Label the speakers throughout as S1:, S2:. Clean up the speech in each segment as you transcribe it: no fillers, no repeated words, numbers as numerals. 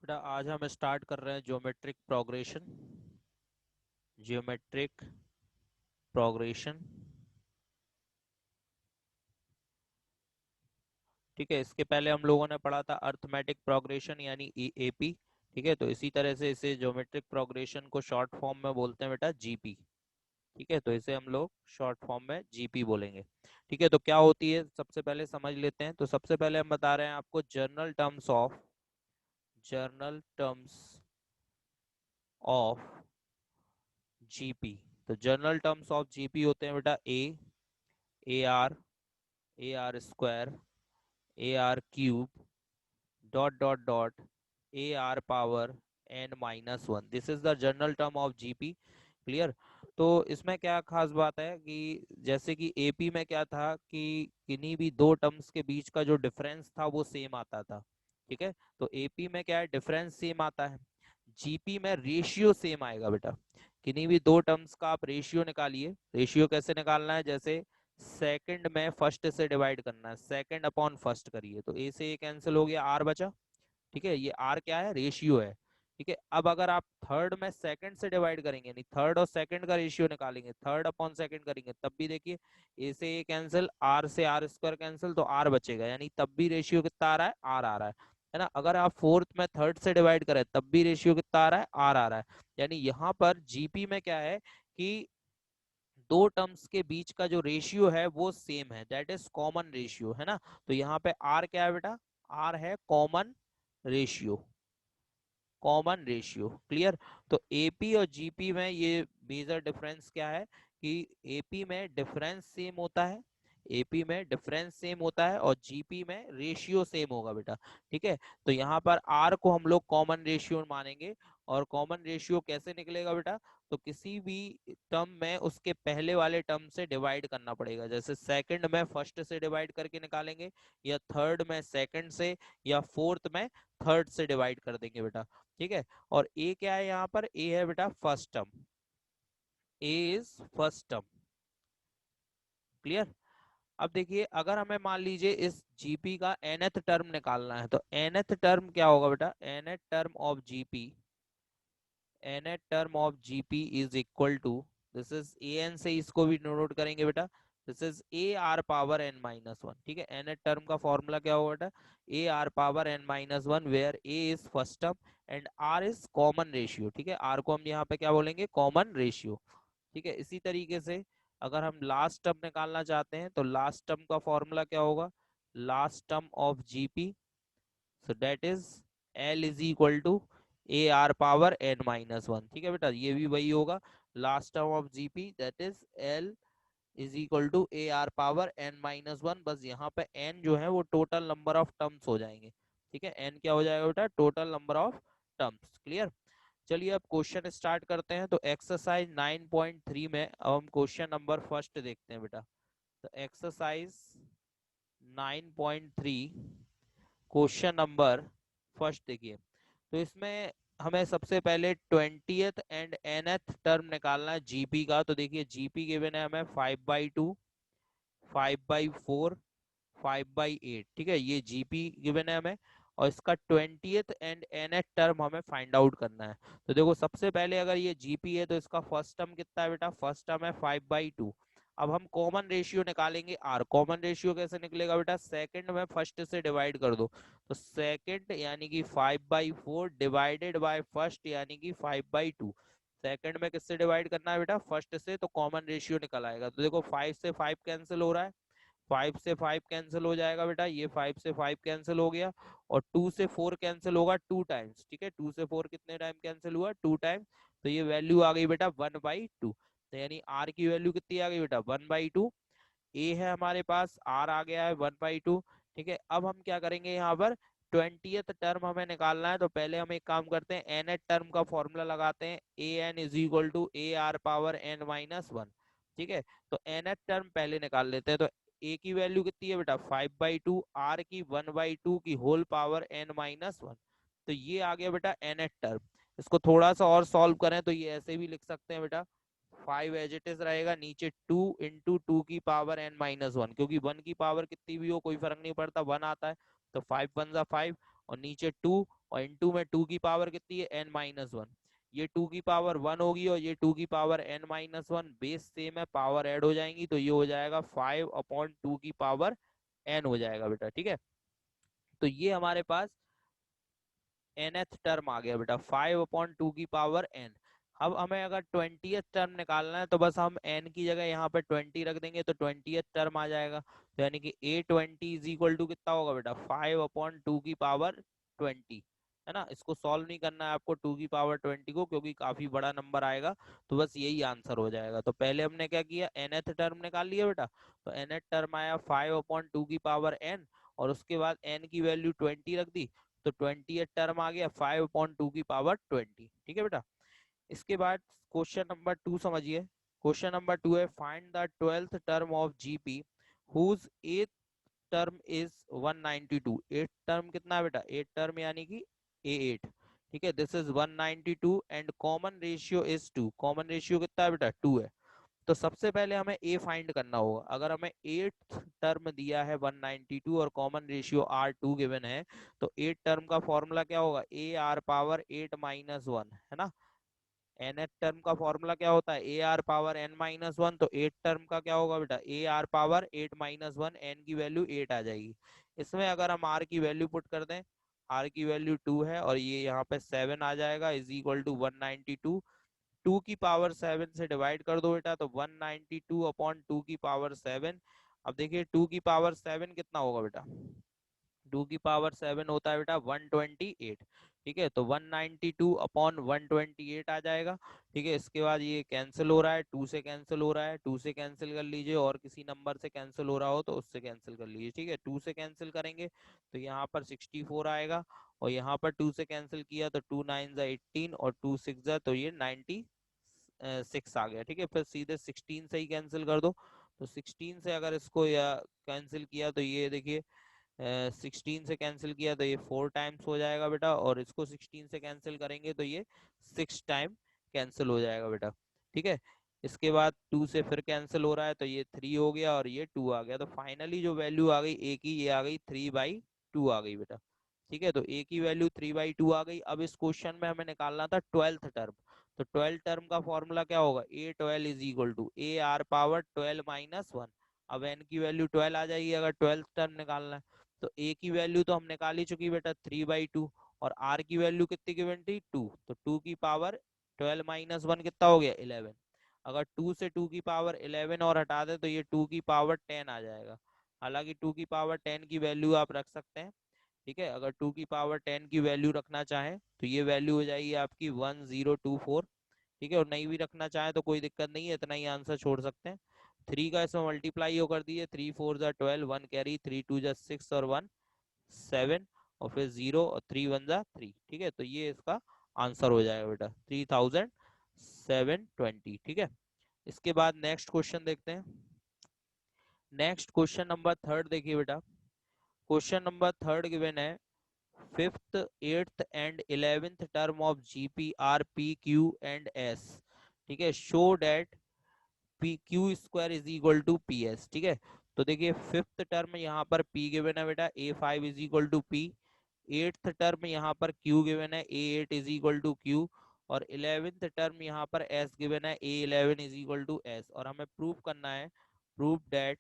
S1: बेटा आज हम स्टार्ट कर रहे हैं ज्योमेट्रिक प्रोग्रेशन। ज्योमेट्रिक प्रोग्रेशन, ठीक है। इसके पहले हम लोगों ने पढ़ा था अर्थमेटिक प्रोग्रेशन यानी एपी। ठीक है, तो इसी तरह से इसे ज्योमेट्रिक प्रोग्रेशन को शॉर्ट फॉर्म में बोलते हैं बेटा जीपी। ठीक है, तो इसे हम लोग शॉर्ट फॉर्म में जीपी बोलेंगे। ठीक है, तो क्या होती है सबसे पहले समझ लेते हैं। तो सबसे पहले हम बता रहे हैं आपको जर्नल टर्म्स ऑफ जीपी। तो जर्नल टर्म्स ऑफ जीपी होते हैं बेटा A are square, AR³ dot dot dot AR⁻n−1। This is the general term of GP. Clear. तो इसमें क्या खास बात है कि जैसे कि एपी में क्या था कि किन्हीं भी दो टर्म्स के बीच का जो डिफरेंस था वो सेम आता था। ठीक है, तो एपी में क्या है, डिफरेंस सेम आता है। जीपी में रेशियो सेम आएगा बेटा। किन्हीं भी दो टर्म्स का आप रेशियो निकालिए। रेशियो कैसे निकालना है, जैसे सेकंड में फर्स्ट से डिवाइड करना है, सेकंड अपॉन फर्स्ट करिए तो ए से ए कैंसिल हो गया, आर बचा। ठीक है, ये आर क्या है, रेशियो है। ठीक है, अब अगर आप थर्ड में सेकंड से डिवाइड करेंगे यानी थर्ड और सेकंड का रेशियो निकालेंगे, थर्ड अपॉन सेकंड करेंगे, तब भी देखिए ए से ए कैंसिल, आर से आर स्क्वायर कैंसिल, तो आर बचेगा, यानी तब भी रेशियो कितना आ रहा है, आर आ रहा है ना। अगर आप फोर्थ में थर्ड से डिवाइड करें तब भी रेशियो कितना आ रहा है, आर आ रहा है। यानी यहाँ पर जीपी में क्या है कि दो टर्म्स के बीच का जो रेशियो है वो सेम है, दैट इज कॉमन रेशियो, है ना। तो यहाँ पे आर क्या है बेटा, आर है common ratio. Common ratio, clear. तो एपी और जीपी में ये मेजर डिफरेंस क्या है कि एपी में डिफरेंस सेम होता है, एपी में डिफरेंस सेम होता है और जीपी में रेशियो सेम होगा बेटा। ठीक है, तो यहाँ पर आर को हम लोग कॉमन रेशियो मानेंगे। और कॉमन रेशियो कैसे निकलेगा बेटा, तो किसी भी टर्म में उसके पहले वाले टर्म से डिवाइड करना पड़ेगा, जैसे सेकंड में फर्स्ट से डिवाइड करके निकालेंगे, या थर्ड में सेकंड से, या फोर्थ में थर्ड से डिवाइड कर देंगे बेटा। ठीक है, और ए क्या है, यहाँ पर ए है बेटा first term, A is first term, clear. अब देखिए अगर हमें मान लीजिए इस जीपी का nth टर्म निकालना है, तो nth टर्म क्या होगा बेटा, nth term of GP is equal to, this is a n से इसको भी नोट करेंगे बेटा, दिस इज AR⁻n−1। ठीक है, nth टर्म का फॉर्मूला क्या होगा बेटा, AR⁻n−1, where a is first term and r is common ratio. ठीक है, आर को हम यहाँ पे क्या बोलेंगे, कॉमन रेशियो। ठीक है, इसी तरीके से अगर हम लास्ट टर्म निकालना चाहते हैं तो लास्ट टर्म का फॉर्मूला क्या होगा, last term of GP, so that is l is equal to AR⁻n−1। ठीक है बेटा, ये भी वही होगा, last term of GP that is l is equal to AR⁻n−1। बस यहाँ पे n जो है वो टोटल नंबर ऑफ टर्म्स हो जाएंगे। ठीक है, n क्या हो जाएगा बेटा, total number of terms, clear. चलिए अब क्वेश्चन स्टार्ट करते हैं। तो एक्सरसाइज 9.3 में अब हम क्वेश्चन नंबर फर्स्ट देखते हैं बेटा। तो एक्सरसाइज 9.3 क्वेश्चन नंबर फर्स्ट देखिए। तो इसमें हमें सबसे पहले 20th एंड nth टर्म निकालना है जीपी का। तो देखिए जीपी गिवन है हमें 5/2, 5/4, 5/8। ठीक है, ये जीपी गिवन है हमें, और इसका 20th एंड nth टर्म हमें फाइंड आउट करना है। तो देखो सबसे पहले अगर ये जीपी है तो इसका फर्स्ट टर्म कितना है बेटा, फर्स्ट टर्म है 5/2। अब हम कॉमन रेशियो निकालेंगे आर। कॉमन रेशियो कैसे निकलेगा बेटा, सेकंड में फर्स्ट से डिवाइड कर दो, तो सेकंड यानी कि 5/4 डिवाइडेड बाय फर्स्ट यानी कि 5/2। सेकंड में किससे डिवाइड करना है बेटा, फर्स्ट से, तो कॉमन रेशियो निकल आएगा। तो देखो 5 से 5 कैंसिल हो रहा है, 5 से 5 कैंसिल हो जाएगा बेटा, ये 5 से 5 कैंसिल हो गया, और 2 से 4 कैंसिल होगा 2 टाइम्स। ठीक है, 2 से 4 कितने टाइम कैंसिल हुआ, 2 टाइम्स। तो ये वैल्यू आ गई बेटा 1/2। तो यानी आर की वैल्यू कितनी आ गई बेटा, 1/2। ए है हमारे पास, आर आ गया है 1/2। ठीक है, अब हम क्या करेंगे, यहाँ पर 20th टर्म हमें निकालना है। तो पहले हम एक काम करते हैं, nth टर्म का फॉर्मूला लगाते हैं, an is equal to AR⁻n−1। ठीक है, तो nth टर्म पहले निकाल लेते हैं। तो ए की वैल्यू कितनी है बेटा, 5/2, आर की 1/2 की होल पावर n-1। तो ये आ गया बेटा nth टर्म। इसको थोड़ा सा और सॉल्व करें तो ये ऐसे भी लिख सकते हैं बेटा, 5 एज इट इज रहेगा, नीचे 2 इंटू 2 की पावर n-1, क्योंकि 1 की पावर कितनी भी हो कोई फर्क नहीं पड़ता, 1 आता है। तो 5 1 जा 5, और नीचे 2, और इनटू में 2 की पावर कितनी है n-1। ये 2 की पावर 1 होगी और ये 2 की पावर n-1, बेस सेम है, पावर ऐड हो जाएंगी, तो ये हो जाएगा 5/2 की पावर n हो जाएगा बेटा। ठीक है, तो ये हमारे पास nth टर्म आ गया बेटा, 5/2 की पावर n। अब हमें अगर 20th टर्म निकालना है तो बस हम n की जगह यहाँ पे 20 रख देंगे, तो 20th टर्म आ जाएगा। तो यानी कि a20 इज इक्वल टू कितना होगा बेटा, 5/2 की पावर 20, है ना। इसको सॉल्व नहीं करना है आपको 2 की पावर 20 को, क्योंकि काफी बड़ा नंबर आएगा, तो बस यही आंसर हो जाएगा। तो पहले हमने क्या किया, nth टर्म निकाल लिया बेटा, तो nth टर्म आया 5/2 की पावर n, और उसके बाद n की वैल्यू 20 रख दी, तो 20th टर्म आ गया 5/2 की पावर 20। ठीक है बेटा, इसके बाद क्वेश्चन नंबर 2 समझिए। क्वेश्चन नंबर 2 है, find the 12th term of GP whose 8th term is 192। 8th term कितना है बेटा, 8th टर्म यानी कि a8। ठीक है, this is 192 and common ratio is 2। Common ratio कितना है बेटा, 2 है। तो सबसे पहले हमें ए फाइंड करना होगा। अगर हमें 8th टर्म दिया है 192 और कॉमन रेशियो R2 गिवन है, तो 8 टर्म का फॉर्मूला क्या होगा, ए आर पावर 8-1, है ना। nth टर्म का फॉर्मूला क्या होता है, ए आर पावर n-1, तो 8 टर्म का क्या होगा बेटा, ए आर पावर 8-1, n की वैल्यू 8 आ जाएगी। इसमें अगर हम r की वैल्यू पुट कर दें, r की वैल्यू 2 है और ये यहाँ पे 7 आ जाएगा, इज इक्वल टू 192। 2 की पावर 7 से डिवाइड कर दो बेटा, तो 192/2 की पावर 7। अब देखिए 2 की पावर 7 कितना होगा बेटा, 2 की पावर 7 होता है बेटा 128। ठीक है, तो 192/128 आ जाएगा। ठीक है, इसके बाद ये कैंसिल हो रहा है, 2 से कैंसिल हो रहा है, 2 से कैंसिल कर लीजिए, और किसी नंबर से कैंसिल हो रहा हो तो उससे कैंसिल कर लीजिए। ठीक है, 2 से कैंसिल करेंगे तो यहाँ पर 64 आएगा, और यहाँ पर 2 से कैंसिल किया तो 2 9 18 और 2 6 तो ये 96 आ गया। ठीक है, फिर सीधे 16 से ही कैंसिल कर दो, तो 16 से अगर इसको या कैंसिल किया तो ये देखिए 16 से कैंसिल किया तो ये 4 टाइम्स हो जाएगा बेटा, और इसको 16 से कैंसिल करेंगे तो ये 6 टाइम कैंसिल हो जाएगा बेटा। ठीक है, इसके बाद 2 से फिर कैंसिल हो रहा है तो ये 3 हो गया और ये 2 आ गया, तो फाइनली जो वैल्यू आ गई ए की, ये आ गई 3/2 आ गई बेटा। ठीक है, तो ए की वैल्यू 3/2 आ गई। अब इस क्वेश्चन में हमें निकालना था 12th टर्म, तो 12th टर्म का फॉर्मूला क्या होगा, A12 is equal to A R power 12-1। अब n की वैल्यू 12 आ जाएगी अगर 12th टर्म निकालना है, तो a की वैल्यू तो हम निकाल ही चुकी बेटा 3/2, और r की वैल्यू कितनी गिवन थी 2, तो 2 की पावर 12-1 कितना हो गया 11। अगर 2 से 2 की पावर 11 और हटा दे तो ये 2 की पावर 10 आ जाएगा। हालांकि 2 की पावर 10 की वैल्यू आप रख सकते हैं। ठीक है, अगर 2 की पावर 10 की वैल्यू रखना चाहें तो ये वैल्यू हो जाएगी आपकी 1024। ठीक है, और नहीं भी रखना चाहे तो कोई दिक्कत नहीं है, इतना ही आंसर छोड़ सकते हैं। 3 का इसमें मल्टीप्लाई हो कर दिए, 3 4 जा 12, 1 कैरी, 3 2 जा 6 और 1 7, और फिर 0 और 3 1 जा 3। ठीक है, तो ये इसका आंसर हो जाएगा बेटा 3720। ठीक है, इसके बाद नेक्स्ट क्वेश्चन देखते हैं। नेक्स्ट क्वेश्चन नंबर थर्ड देखिए बेटा। क्वेश्चन नंबर थर्ड गिवन है, fifth eighth and 11th term of GP are p q and s. ठीक है, show that p q square is equal to P s. ठीक है, तो देखिए फिफ्थ टर्म यहाँ पर p गिवन है बेटा, a5 is equal to p। Eighth term यहाँ पर q गिवन है, a8 is equal to q। और 11th टर्म यहाँ पर s गिवन है, a11 is equal to s। और हमें प्रूव करना है, prove that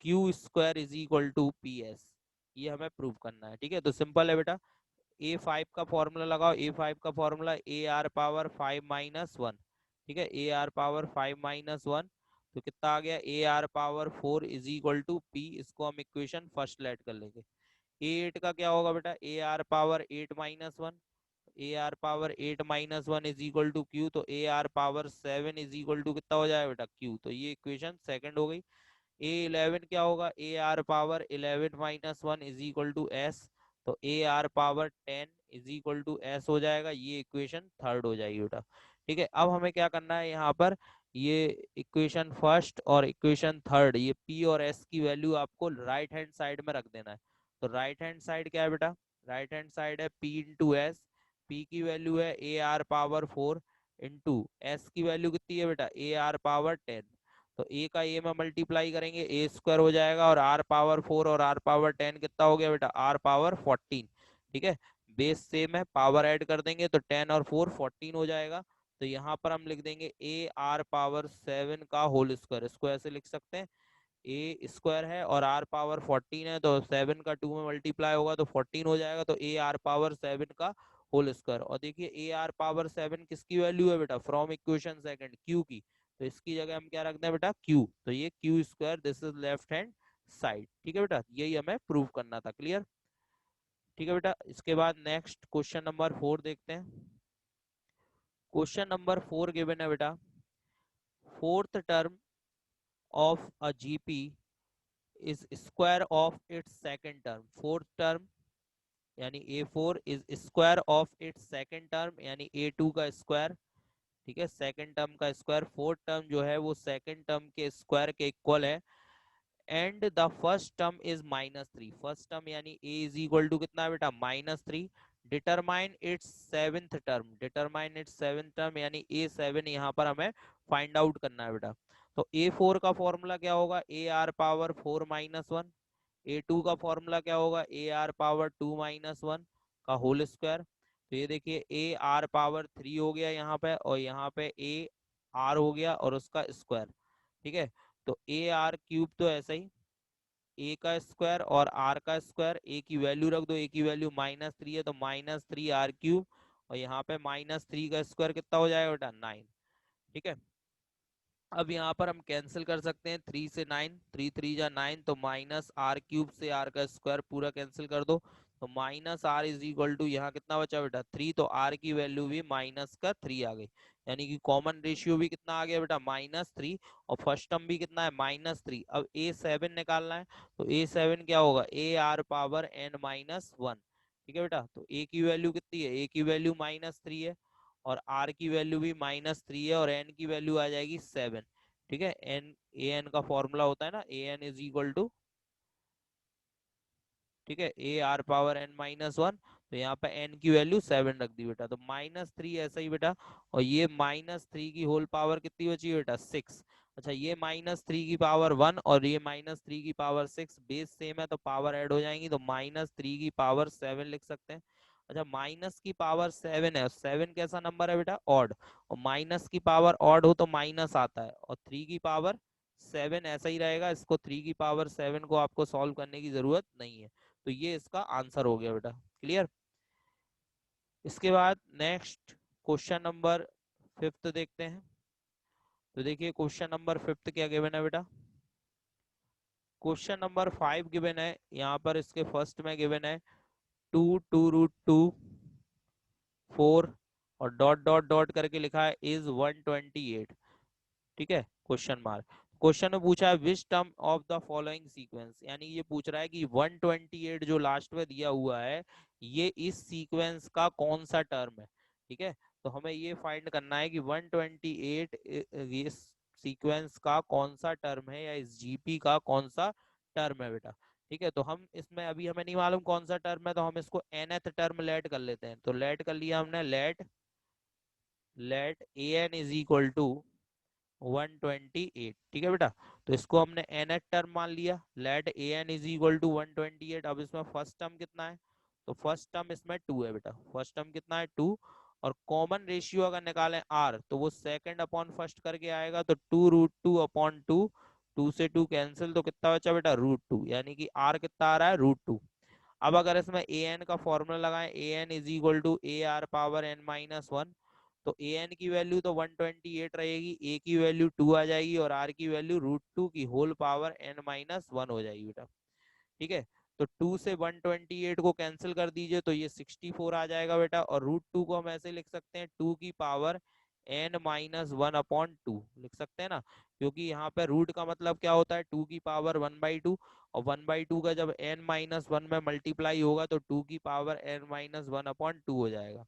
S1: Q square is equal to P S, ये हमें प्रूव करना है। ठीक है, तो सिंपल है बेटा, A5 का फॉर्मूला लगाओ। A5 का फॉर्मूला ए आर पावर 5-1। ठीक है, ए आर पावर 5-1, तो कितना आ गया, A are power 4 is equal to P. इसको हम इक्वेशन फर्स्ट लेट कर लेंगे। A8 का क्या होगा बेटा, A are power 8-1, A are power 8-1 is equal to Q, तो A are power 7 is equal to कितना हो जाएगा बेटा, क्यू। तो ये इक्वेशन सेकंड हो गई। A11 क्या होगा, A are power 11-1 is equal to S, तो A are power 10 is equal to S हो जाएगा। ये इक्वेशन थर्ड हो जाएगी बेटा। ठीक है, अब हमें क्या करना है यहाँ पर, ये इक्वेशन फर्स्ट और इक्वेशन थर्ड, ये पी और एस की वैल्यू आपको राइट हैंड साइड में रख देना है। तो राइट हैंड साइड क्या है बेटा, राइट हैंड साइड है पी इंटू एस। पी की वैल्यू है A R power 4 into S की वैल्यू कितनी है बेटा, ए आर पावर 10। तो ए का ए में मल्टीप्लाई करेंगे, ए स्क्वायर हो जाएगा, और आर पावर 4 और आर पावर 10 कितना हो गया बेटा, आर पावर 14। ठीक है, बेस सेम है, पावर ऐड कर देंगे तो 10 और 4 14 हो जाएगा। तो यहाँ पर हम लिख देंगे ए आर पावर 7 का होल स्क्वायर, इसको ऐसे लिख सकते हैं, ए स्क्वायर है और आर पावर 14 है, तो 7 का 2 में मल्टीप्लाई होगा तो 14 हो जाएगा, तो ए आर पावर 7 का होल स्क्वायर। और देखिए ए आर पावर 7 किसकी वैल्यू है बेटा, फ्रॉम इक्वेशन सेकंड क्यू की, तो इसकी जगह हम क्या रखते हैं बेटा, क्यू, तो ये Q square, this is left hand side. ठीक है बेटा, यही हमें प्रूव करना था। क्लियर? ठीक है बेटा, इसके बाद नेक्स्ट क्वेश्चन नंबर 4 देखते हैं। क्वेश्चन नंबर 4 गिवन है बेटा, fourth term of a GP is square of its second term। Fourth term यानी a4 is square of its second term यानी a2 का स्क्वायर। ठीक है, सेकंड टर्म का स्क्वायर, फोर्थ टर्म जो है वो सेकंड टर्म के स्क्वायर के इक्वल है। And the first term is -3। First term यानी a इज इक्वल टू कितना है बेटा, -3। Determine its seventh term, determine its seventh term यानी a7 यहाँ पर हमें फाइंड आउट करना है बेटा। तो a4 का फॉर्मूला क्या होगा, ए आर पावर 4 - 1। a2 का फॉर्मूला क्या होगा, ए आर पावर 2 - 1 का होल स्क्वायर। तो ये देखिए ए आर पावर 3 हो गया यहाँ पे, और यहाँ पे ए आर हो गया और उसका स्क्वायर। ठीक है, तो ए आर क्यूब तो ऐसा ही, ए का स्क्वायर और आर का स्क्वायर, ए की वैल्यू रख दो, ए की वैल्यू -3 है तो -3 r³ और यहाँ पे -3 का स्क्वायर कितना हो जाएगा बेटा, 9। ठीक है, अब यहाँ पर हम कैंसिल कर सकते हैं, 3 से 9, 3 3 जा 9, तो -r³ से r का स्क्वायर पूरा कैंसिल कर दो, तो -r इज इक्वल टू यहाँ कितना बचा बेटा, 3, तो r की वैल्यू भी -3 आ गई, यानी कि कॉमन रेशियो भी कितना आ गया बेटा, -3, और फर्स्ट टर्म भी कितना है, -3। अब a7 निकालना है, तो a7 क्या होगा, ए आर पावर n-1। ठीक है बेटा, तो a की वैल्यू कितनी है, a की वैल्यू -3 है, और r की वैल्यू भी -3 है, और n की वैल्यू आ जाएगी 7। ठीक है, n ए एन का फॉर्मूला होता है ना, ए एन इज इक्वल टू, ठीक है, ए आर पावर n-1, तो यहाँ पे n की वैल्यू 7 रख दी बेटा, तो -3 ऐसा ही बेटा, और ये -3 की होल पावर कितनी बची बेटा, 6। अच्छा, ये -3 की पावर 1 और ये -3 की पावर 6, बेस सेम है तो पावर ऐड हो जाएंगी, तो -3 की पावर 7 लिख सकते हैं। अच्छा, माइनस की पावर 7 है, 7 कैसा नंबर है बेटा, ऑड, और माइनस की पावर ऑड हो तो माइनस आता है, और 3 की पावर 7 ऐसा ही रहेगा, इसको 3 की पावर 7 को आपको सॉल्व करने की जरूरत नहीं है। तो ये इसका आंसर हो गया बेटा। क्लियर? इसके बाद नेक्स्ट क्वेश्चन नंबर 5 देखते हैं। तो देखिए क्वेश्चन नंबर 5 क्या गिवन है बेटा, क्वेश्चन नंबर 5 गिवन है, यहाँ पर इसके फर्स्ट में गिवन है 2 2√2 4 और डॉट डॉट डॉट करके लिखा है इज 128। ठीक है, क्वेश्चन मार्क। क्वेश्चन में पूछा है which term of the following sequence, यानी ये पूछ रहा है कि 128 जो लास्ट में दिया हुआ है, ये इस सीक्वेंस का कौन सा टर्म है। ठीक है, तो हमें ये फाइंड करना है कि 128 इस सीक्वेंस का कौन सा टर्म है, या इस जीपी का कौन सा टर्म है बेटा। ठीक है, तो हम इसमें अभी हमें नहीं मालूम कौन सा टर्म है, तो हम इसको nth टर्म लेट कर लेते हैं, तो लेट कर लिया हमने, let A N is equal to 128। ठीक है बेटा, तो इसको हमने nth टर्म मान लिया, let A N is equal to 128। अब इसमें फर्स्ट टर्म कितना है, तो फर्स्ट टर्म इसमें 2 है बेटा, फर्स्ट टर्म कितना है, 2, और कॉमन रेशियो अगर निकालें r, तो वो सेकंड अपॉन फर्स्ट करके आएगा, तो 2√2/2, 2 से 2 कैंसिल, तो कितना बचा बेटा, √2, यानी कि r कितना आ रहा है, √2। अब अगर इसमें ए एन का फॉर्मूला लगाएं, A N is equal to A R power n-1, तो ए एन की वैल्यू तो 128 रहेगी, ए की वैल्यू 2 आ जाएगी, और आर की वैल्यू √2 की होल पावर n-1 हो जाएगी बेटा। ठीक है, तो 2 से 128 को कैंसिल कर दीजिए, तो ये 64 आ जाएगा बेटा, और √2 को हम ऐसे लिख सकते हैं 2 की पावर n-1/2 लिख सकते हैं ना, क्योंकि यहाँ पे रूट का मतलब क्या होता है, 2 की पावर 1/2, और 1/2 का जब n-1 में मल्टीप्लाई होगा तो 2 की पावर n-1/2 हो जाएगा।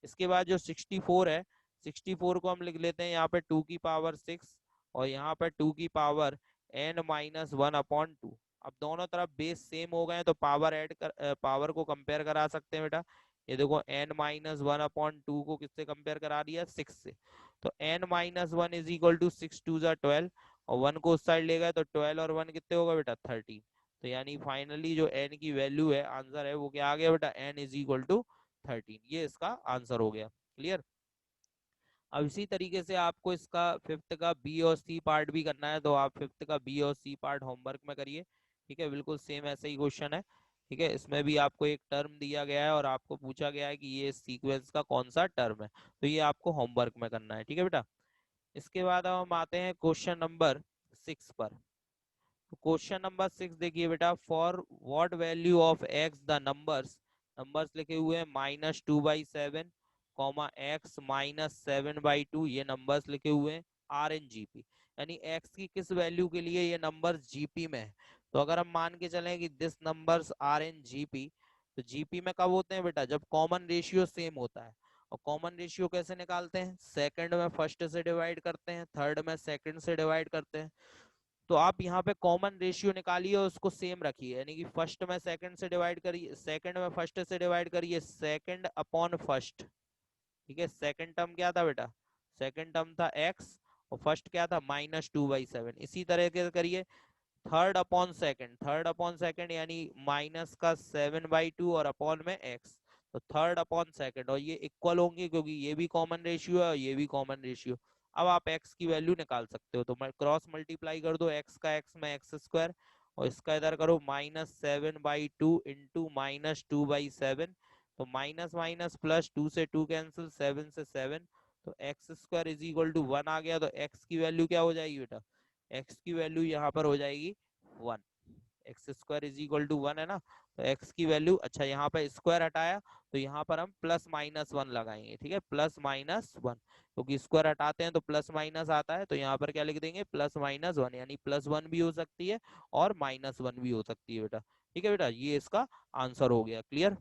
S1: इसके बाद जो 64 है, 64 को हम लिख लेते हैं यहाँ पे 2 की पावर 6, और यहाँ पे 2 की पावर n-1/2। अब दोनों तरफ बेस सेम हो गए हैं, तो पावर ऐड कर, पावर को कंपेयर करा सकते हैं बेटा। ये देखो n-1/2 को किससे कंपेयर करा दिया, 6 से, तो n-1 इज इक्वल टू 6 2 जा 12, और 1 को उस साइड ले गए तो 12 और 1 कितने होगा बेटा 13। तो यानी फाइनली जो n की वैल्यू है, आंसर है, वो क्या आ गया बेटा, n इज इक्वल टू 13। ये इसका आंसर हो गया। क्लियर। अब इसी तरीके से आपको इसका फिफ्थ का बी और सी पार्ट भी करना है, तो आप फिफ्थ का बी और सी पार्ट होमवर्क में करिए। ठीक है, बिल्कुल सेम ऐसे ही क्वेश्चन है। ठीक है, इसमें भी आपको एक टर्म दिया गया है और आपको पूछा गया है कि ये सीक्वेंस का कौन सा टर्म है, तो ये आपको होमवर्क में करना है। ठीक है बेटा। इसके बाद अब हम आते हैं क्वेश्चन नंबर 6 पर। तो क्वेश्चन नंबर 6 देखिए बेटा, for what value of x the numbers, numbers लिखे हुए हैं -2/7, एक्स -7/2, ये नंबर्स लिखे हुए हैं आर एन जीपी, यानी एक्स की किस वैल्यू के लिए ये नंबर्स जीपी में है। तो अगर हम मान के चलें कि this numbers are in GP, तो जीपी में कब होते हैं बेटा, जब कॉमन रेशियो सेम होता है। और कॉमन रेशियो कैसे निकालते हैं, सेकंड में फर्स्ट से डिवाइड करते हैं, थर्ड में सेकंड से डिवाइड करते हैं। तो आप यहाँ पे कॉमन रेशियो निकालिए और उसको सेम रखिए, यानी कि फर्स्ट में सेकंड से डिवाइड करिए, सेकंड में फर्स्ट से डिवाइड करिए, सेकंड अपॉन फर्स्ट। ठीक है, सेकंड टर्म क्या था बेटा, सेकंड टर्म था एक्स, और फर्स्ट क्या था -2/7। इसी तरह के करिए third upon second, third upon second यानी माइनस का 7/2 और अपॉन में एक्स, तो थर्ड अपॉन सेकंड, और ये इक्वल होंगे क्योंकि ये भी कॉमन रेशियो है और ये भी कॉमन रेशियो। अब आप एक्स की वैल्यू निकाल सकते हो, तो मैं क्रॉस मल्टीप्लाई कर दो, एक्स का एक्स में एक्स स्क्वायर, और इसका इधर करो -7/2 इंटू -2/7, तो माइनस माइनस प्लस, 2 से 2 कैंसिल, 7 से 7, तो X square is equal to 1 आ गया। तो एक्स की वैल्यू क्या हो जाएगी बेटा, एक्स की वैल्यू यहाँ पर हो जाएगी 1। X square is equal to 1 है ना, तो एक्स की वैल्यू, अच्छा यहाँ पर स्क्वायर हटाया, तो यहाँ पर हम +-1 लगाएंगे। ठीक है, +-1, क्योंकि स्क्वायर हटाते हैं तो प्लस माइनस आता है, तो यहाँ पर क्या लिख देंगे +-1, यानी +1 भी हो सकती है और -1 भी हो सकती है बेटा। ठीक है बेटा, ये इसका आंसर हो गया। क्लियर।